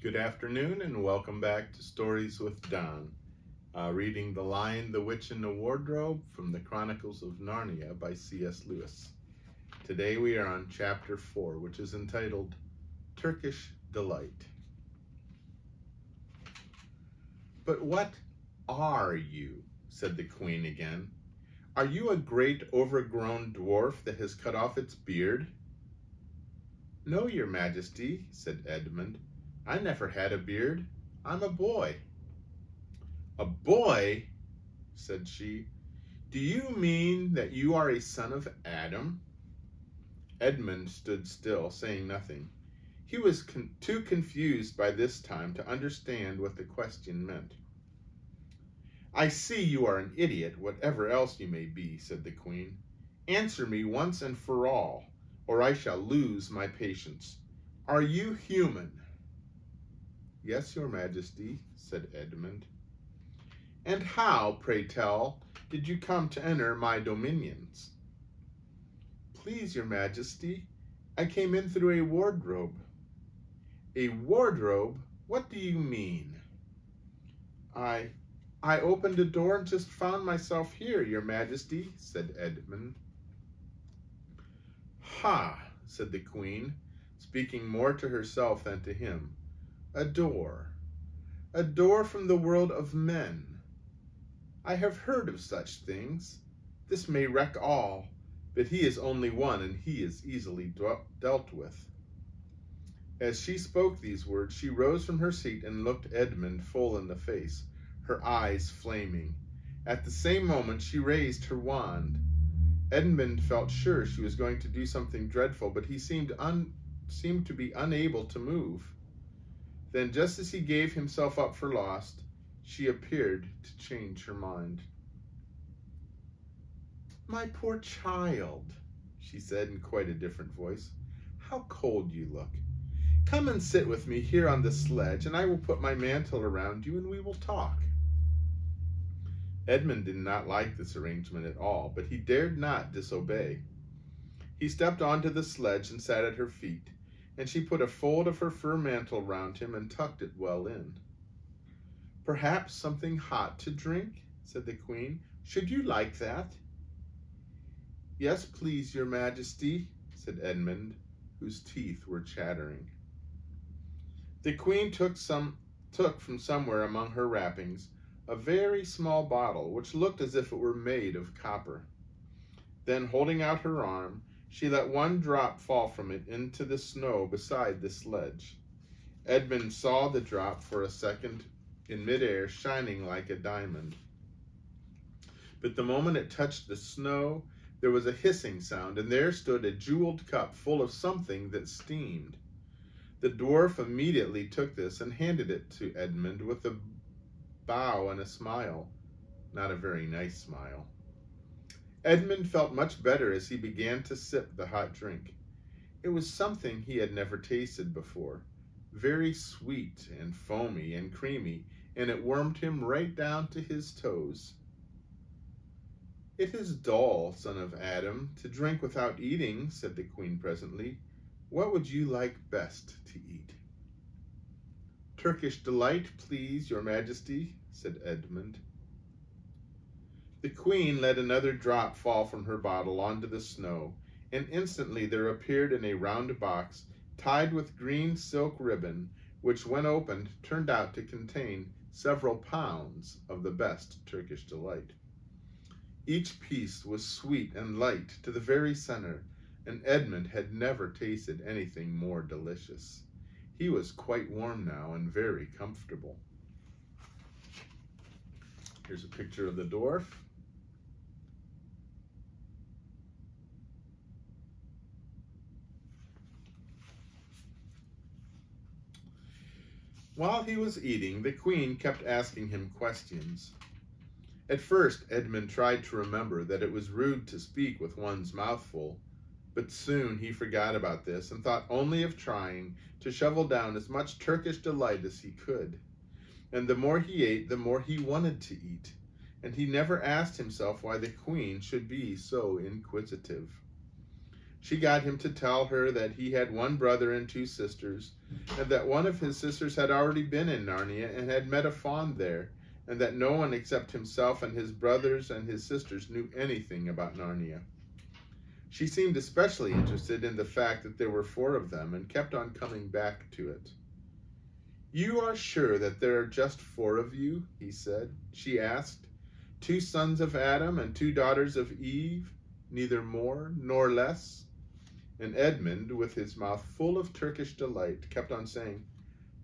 Good afternoon and welcome back to Stories with Don. Reading The Lion, the Witch, and the Wardrobe from the Chronicles of Narnia by C.S. Lewis. Today we are on chapter 4, which is entitled Turkish Delight. "But what are you?" said the queen again. "Are you a great overgrown dwarf that has cut off its beard?" "No, your majesty," said Edmund. "I never had a beard. I'm a boy." "A boy?" said she. "Do you mean that you are a son of Adam?" Edmund stood still, saying nothing. He was too confused by this time to understand what the question meant. "I see you are an idiot, whatever else you may be," said the queen. "Answer me once and for all, or I shall lose my patience. Are you human?" "Yes, your majesty," said Edmund. "And how, pray tell, did you come to enter my dominions?" "Please, your majesty, I came in through a wardrobe." "A wardrobe? What do you mean?" I opened a door and just found myself here, your majesty," said Edmund. "Ha," said the queen, speaking more to herself than to him. A door from the world of men. I have heard of such things. This may wreck all, but he is only one, and he is easily dealt with." As she spoke these words, she rose from her seat and looked Edmund full in the face, her eyes flaming. At the same moment, she raised her wand. Edmund felt sure she was going to do something dreadful, but he seemed to be unable to move. Then, just as he gave himself up for lost, she appeared to change her mind. "My poor child," she said in quite a different voice, "how cold you look. Come and sit with me here on the sledge, and I will put my mantle around you and we will talk." Edmund did not like this arrangement at all, but he dared not disobey. He stepped onto the sledge and sat at her feet, and she put a fold of her fur mantle round him and tucked it well in. "Perhaps something hot to drink?" said the queen. "Should you like that?" "Yes, please, your majesty," said Edmund, whose teeth were chattering. The queen took from somewhere among her wrappings a very small bottle, which looked as if it were made of copper. Then, holding out her arm, she let one drop fall from it into the snow beside the sledge. Edmund saw the drop for a second in midair, shining like a diamond. But the moment it touched the snow, there was a hissing sound, and there stood a jeweled cup full of something that steamed. The dwarf immediately took this and handed it to Edmund with a bow and a smile. Not a very nice smile. Edmund felt much better as he began to sip the hot drink. It was something he had never tasted before, very sweet and foamy and creamy, and it warmed him right down to his toes. "It is dull, son of Adam, to drink without eating," said the queen presently. "What would you like best to eat?" "Turkish delight, please, your majesty," said Edmund. The queen let another drop fall from her bottle onto the snow, and instantly there appeared in a round box, tied with green silk ribbon, which, when opened, turned out to contain several pounds of the best Turkish delight. Each piece was sweet and light to the very center, and Edmund had never tasted anything more delicious. He was quite warm now and very comfortable. Here's a picture of the dwarf. While he was eating, the queen kept asking him questions. At first, Edmund tried to remember that it was rude to speak with one's mouth full, but soon he forgot about this and thought only of trying to shovel down as much Turkish delight as he could. And the more he ate, the more he wanted to eat, and he never asked himself why the queen should be so inquisitive. She got him to tell her that he had one brother and two sisters, and that one of his sisters had already been in Narnia and had met a fawn there, and that no one except himself and his brothers and his sisters knew anything about Narnia. She seemed especially interested in the fact that there were 4 of them and kept on coming back to it. "You are sure that there are just 4 of you?" she asked. "2 sons of Adam and 2 daughters of Eve, neither more nor less?" And Edmund, with his mouth full of Turkish delight, kept on saying,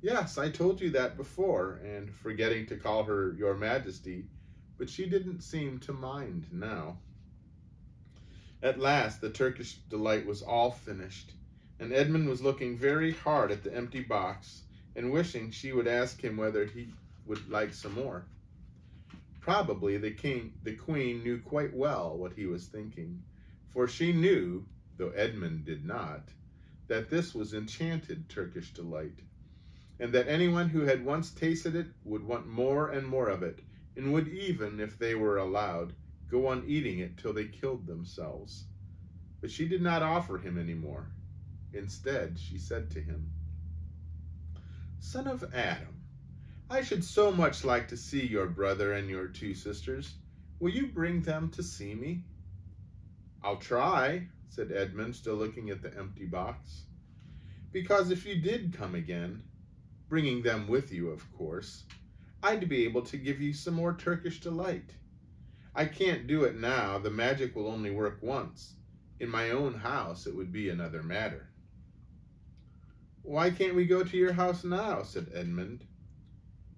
"Yes, I told you that before," and forgetting to call her Your Majesty, but she didn't seem to mind now. At last the Turkish delight was all finished, and Edmund was looking very hard at the empty box and wishing she would ask him whether he would like some more. Probably the queen knew quite well what he was thinking, for she knew, though Edmund did not, that this was enchanted Turkish delight, and that anyone who had once tasted it would want more and more of it, and would even, if they were allowed, go on eating it till they killed themselves. But she did not offer him any more. Instead, she said to him, "Son of Adam, I should so much like to see your brother and your 2 sisters. Will you bring them to see me?" "I'll try," said Edmund, still looking at the empty box. "Because if you did come again, bringing them with you, of course, I'd be able to give you some more Turkish delight. I can't do it now. The magic will only work once. In my own house, it would be another matter." "Why can't we go to your house now?" said Edmund.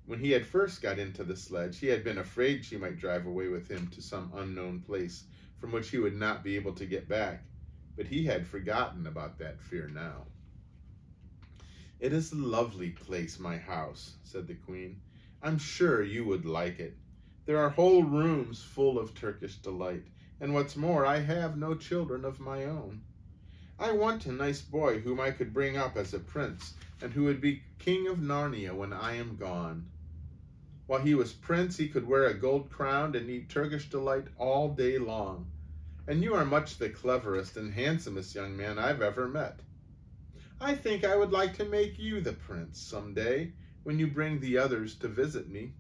When he had first got into the sledge, he had been afraid she might drive away with him to some unknown place from which he would not be able to get back, but he had forgotten about that fear now. "It is a lovely place, my house," said the queen. "I'm sure you would like it. There are whole rooms full of Turkish delight, and what's more, I have no children of my own. I want a nice boy whom I could bring up as a prince, and who would be king of Narnia when I am gone. While he was prince, he could wear a gold crown and eat Turkish delight all day long. And you are much the cleverest and handsomest young man I've ever met. I think I would like to make you the prince some day when you bring the others to visit me."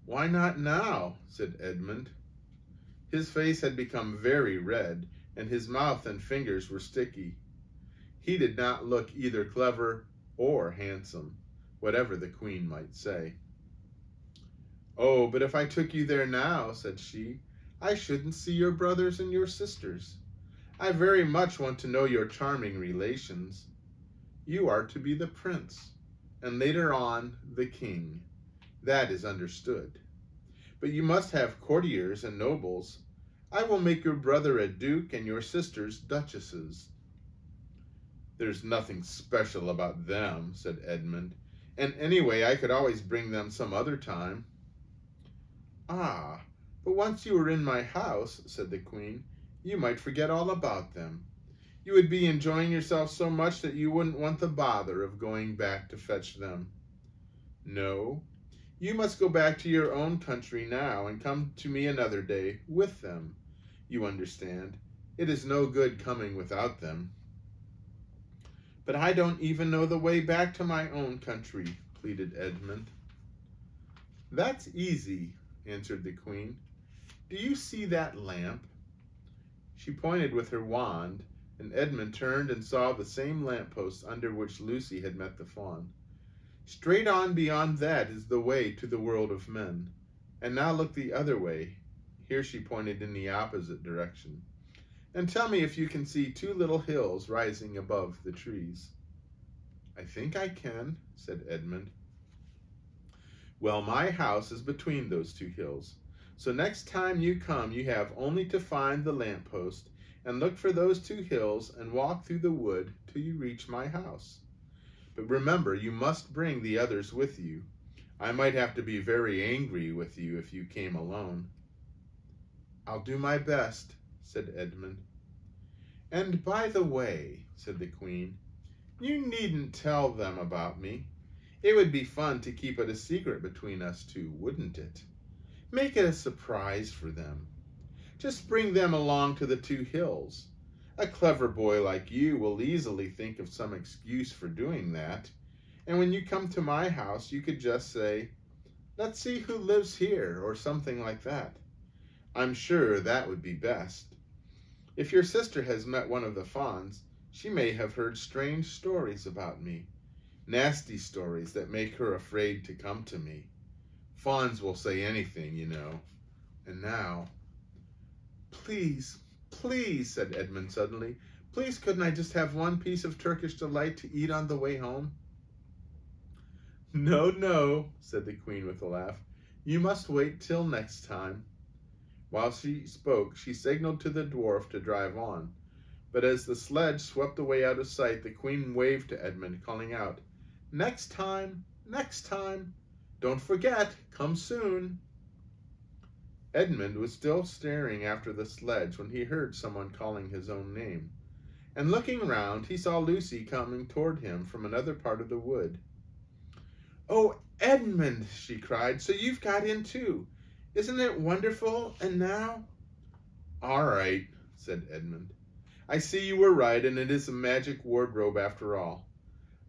"Why not now?" said Edmund. His face had become very red, and his mouth and fingers were sticky. He did not look either clever or handsome, whatever the queen might say. "Oh, but if I took you there now," said she, "I shouldn't see your brothers and your sisters. I very much want to know your charming relations. You are to be the prince, and later on the king. That is understood. But you must have courtiers and nobles. I will make your brother a duke and your sisters duchesses." "There's nothing special about them," said Edmund, "and anyway I could always bring them some other time." "Ah, but once you were in my house," said the queen, "you might forget all about them. You would be enjoying yourself so much that you wouldn't want the bother of going back to fetch them. No, you must go back to your own country now and come to me another day with them. You understand, it is no good coming without them." "But I don't even know the way back to my own country," pleaded Edmund. "That's easy," answered the queen. "Do you see that lamp?" She pointed with her wand, and Edmund turned and saw the same lamppost under which Lucy had met the fawn. "Straight on beyond that is the way to the world of men. And now look the other way," here she pointed in the opposite direction, "and tell me if you can see 2 little hills rising above the trees." "I think I can," said Edmund. "Well, my house is between those 2 hills. So next time you come, you have only to find the lamppost and look for those 2 hills and walk through the wood till you reach my house. But remember, you must bring the others with you. I might have to be very angry with you if you came alone." "I'll do my best," said Edmund. "And by the way," said the queen, "you needn't tell them about me. It would be fun to keep it a secret between us 2, wouldn't it? Make it a surprise for them. Just bring them along to the 2 hills. A clever boy like you will easily think of some excuse for doing that. And when you come to my house, you could just say, 'Let's see who lives here,' or something like that. I'm sure that would be best. If your sister has met one of the fawns, she may have heard strange stories about me. Nasty stories that make her afraid to come to me. Fawns will say anything, you know. And now..." "Please, please," said Edmund suddenly, "please couldn't I just have one piece of Turkish delight to eat on the way home?" "No, no," said the Queen with a laugh. "You must wait till next time." While she spoke, she signaled to the dwarf to drive on. But as the sledge swept away out of sight, the Queen waved to Edmund, calling out, "Next time, next time. Don't forget, come soon." Edmund was still staring after the sledge when he heard someone calling his own name. And looking round, he saw Lucy coming toward him from another part of the wood. "Oh, Edmund," she cried, "so you've got in too. Isn't it wonderful? And now—" "All right," said Edmund. "I see you were right, and it is a magic wardrobe after all.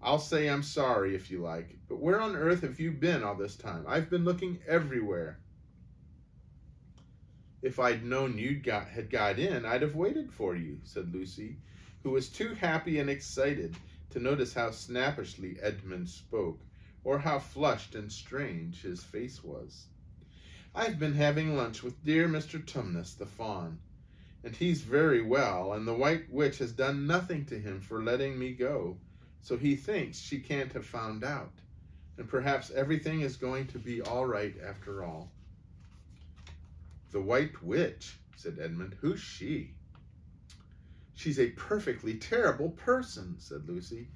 I'll say I'm sorry if you like, but where on earth have you been all this time? I've been looking everywhere." "If I'd known had got in, I'd have waited for you," said Lucy, who was too happy and excited to notice how snappishly Edmund spoke, or how flushed and strange his face was. "I've been having lunch with dear Mr. Tumnus the fawn, and he's very well, and the White Witch has done nothing to him for letting me go, so he thinks she can't have found out, and perhaps everything is going to be all right after all." "The White Witch," said Edmund. "Who's she?" "She's a perfectly terrible person," said Lucy.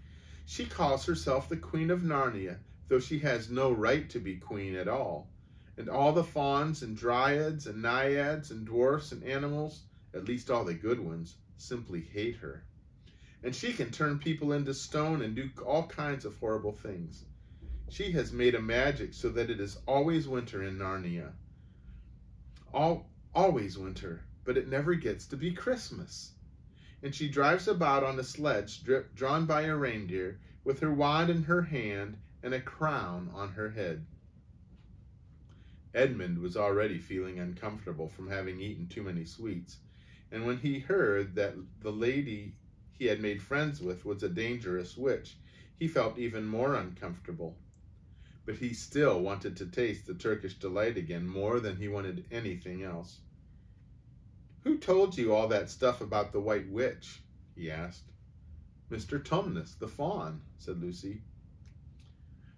"She calls herself the Queen of Narnia, though she has no right to be queen at all. And all the fauns and dryads and naiads and dwarfs and animals, at least all the good ones, simply hate her. And she can turn people into stone and do all kinds of horrible things. She has made a magic so that it is always winter in Narnia. Always winter, but it never gets to be Christmas. And she drives about on a sledge drawn by a reindeer, with her wand in her hand and a crown on her head." Edmund was already feeling uncomfortable from having eaten too many sweets, and when he heard that the lady he had made friends with was a dangerous witch, he felt even more uncomfortable. But he still wanted to taste the Turkish delight again more than he wanted anything else. "Who told you all that stuff about the White Witch?" he asked. "Mr. Tumnus, the fawn," said Lucy.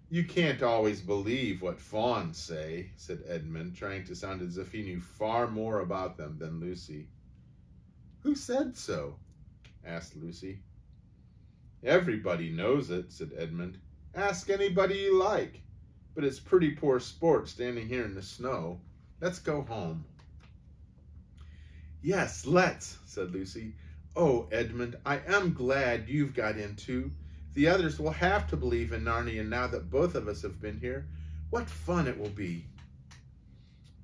"You can't always believe what fawns say," said Edmund, trying to sound as if he knew far more about them than Lucy. "Who said so?" asked Lucy. "Everybody knows it," said Edmund. "Ask anybody you like. But it's pretty poor sport standing here in the snow. Let's go home." "Yes, let's," said Lucy. "Oh, Edmund, I am glad you've got in too. The others will have to believe in Narnia now that both of us have been here. What fun it will be."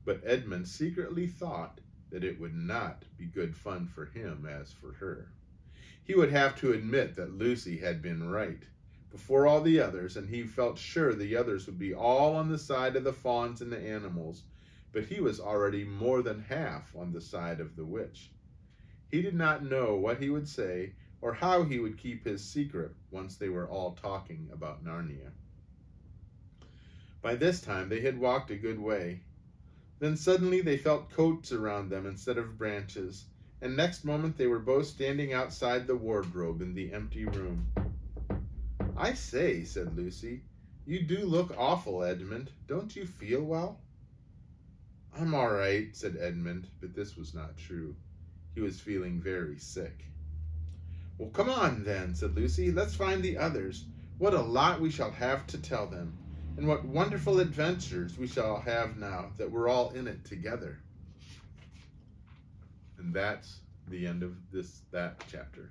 But Edmund secretly thought that it would not be good fun for him as for her. He would have to admit that Lucy had been right before all the others, and he felt sure the others would be all on the side of the fawns and the animals, but he was already more than half on the side of the witch. He did not know what he would say or how he would keep his secret once they were all talking about Narnia. By this time they had walked a good way. Then suddenly they felt coats around them instead of branches, and next moment they were both standing outside the wardrobe in the empty room. "I say," said Lucy, "you do look awful, Edmund. Don't you feel well?" "I'm all right," said Edmund, but this was not true. He was feeling very sick. "Well, come on then," said Lucy. "Let's find the others. What a lot we shall have to tell them, and what wonderful adventures we shall have now that we're all in it together." And that's the end of that chapter.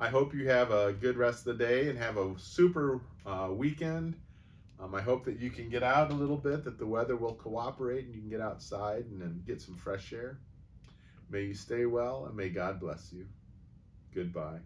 I hope you have a good rest of the day and have a super weekend. I hope that you can get out a little bit, that the weather will cooperate and you can get outside and then get some fresh air. May you stay well, and may God bless you. Goodbye.